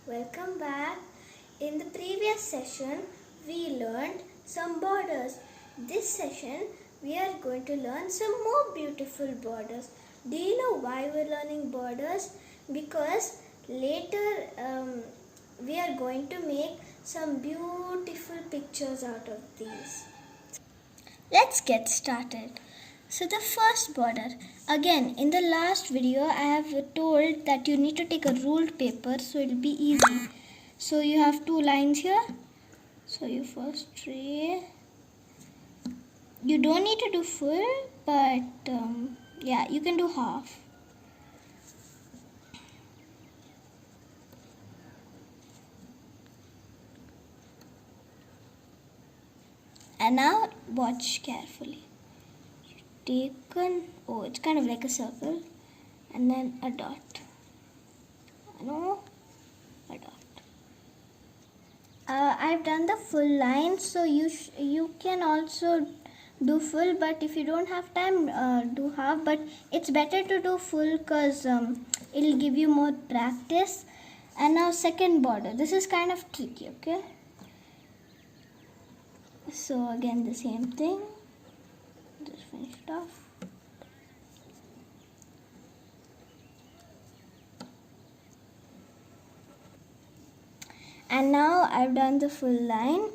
Welcome back. In the previous session, we learned some borders. This session, we are going to learn some more beautiful borders. Do you know why we're learning borders? Because later we are going to make some beautiful pictures out of these. Let's get started. So the first border, again in the last video I have told that you need to take a ruled paper so it will be easy. So you have two lines here. So you first tray. You don't need to do full, but yeah, you can do half. And now watch carefully. It's kind of like a circle, and then a dot. A dot. I've done the full line, so you can also do full, but if you don't have time, do half. But it's better to do full because it'll give you more practice. And now second border. This is kind of tricky, okay? So again the same thing. Just finish it off. And now I've done the full line.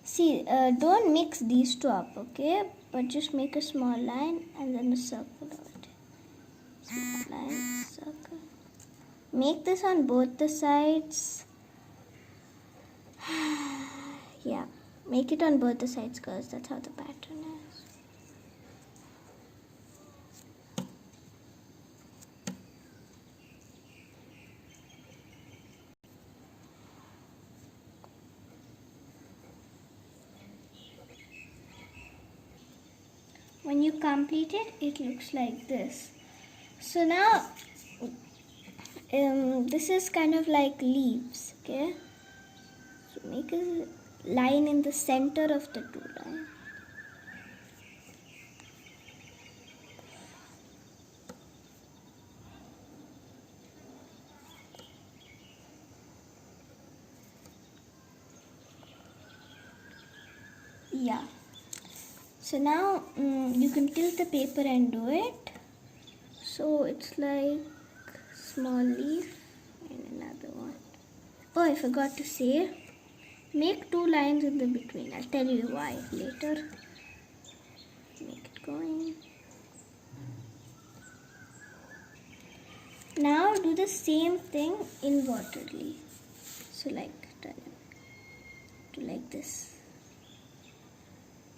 See, don't mix these two up, okay? But just make a small line and then a circle over it. Small line, circle. Make this on both the sides. Yeah, make it on both the sides because that's how the pattern is. When you complete it, it looks like this. So now, this is kind of like leaves, okay? So make a line in the center of the two lines. Yeah. So now you can tilt the paper and do it. So it's like small leaf and another one. Oh, I forgot to say, make two lines in the between. I'll tell you why later. Make it going. Now do the same thing invertedly. So like turn it to like this.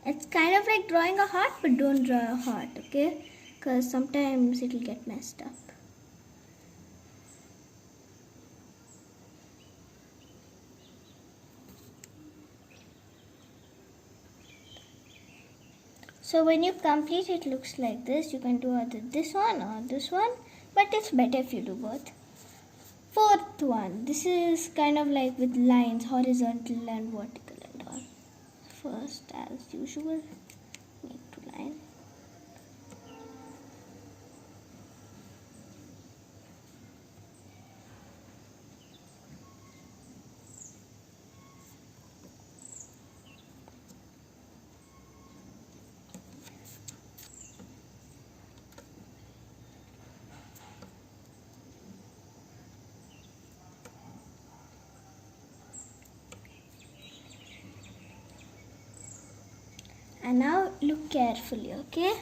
It's kind of like drawing a heart, but don't draw a heart, okay? Because sometimes it'll get messed up. So when you complete it looks like this. You can do either this one or this one, but it's better if you do both. Fourth one, this is kind of like with lines, horizontal and vertical and all. First, as usual, make two lines. And now look carefully, okay?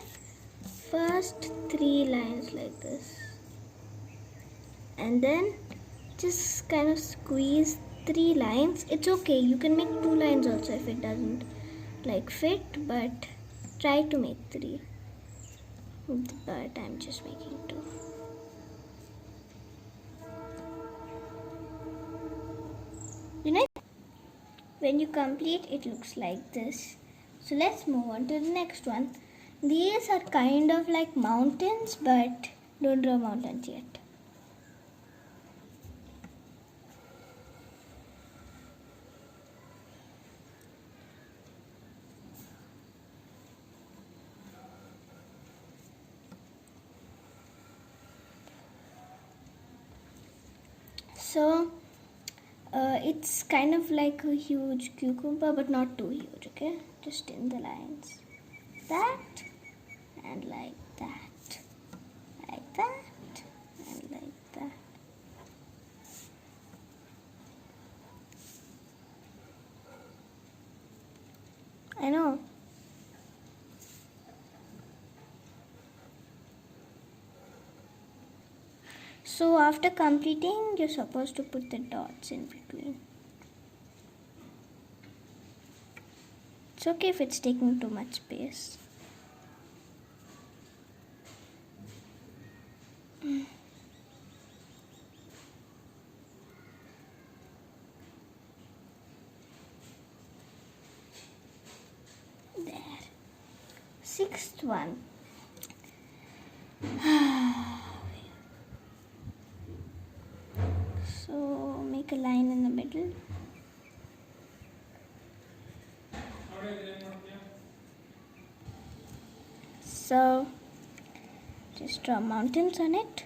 First three lines like this. And then just kind of squeeze three lines. It's okay, you can make two lines also if it doesn't like fit, but try to make three. But I'm just making two. You know, when you complete it looks like this. So let's move on to the next one. These are kind of like mountains, but don't draw mountains yet. So It's kind of like a huge cucumber, but not too huge, okay? Just in the lines. That, and like that. Like that, and like that. I know. So after completing, you're supposed to put the dots in between. It's okay if it's taking too much space. There. Sixth one. So make a line in the middle. So just draw mountains on it.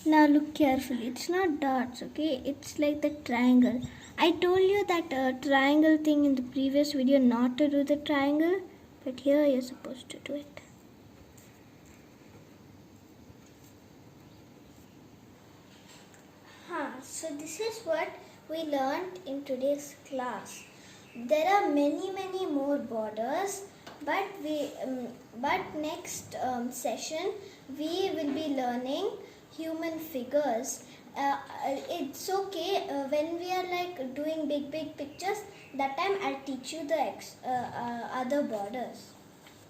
Now look carefully, it's not dots, okay? It's like the triangle. I told you that triangle thing in the previous video not to do the triangle, but here you're supposed to do it. So this is what we learned in today's class. There are many more borders, but next session we will be learning human figures. It's okay when we are like doing big pictures. That time I'll teach you the other borders.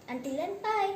Until then, bye.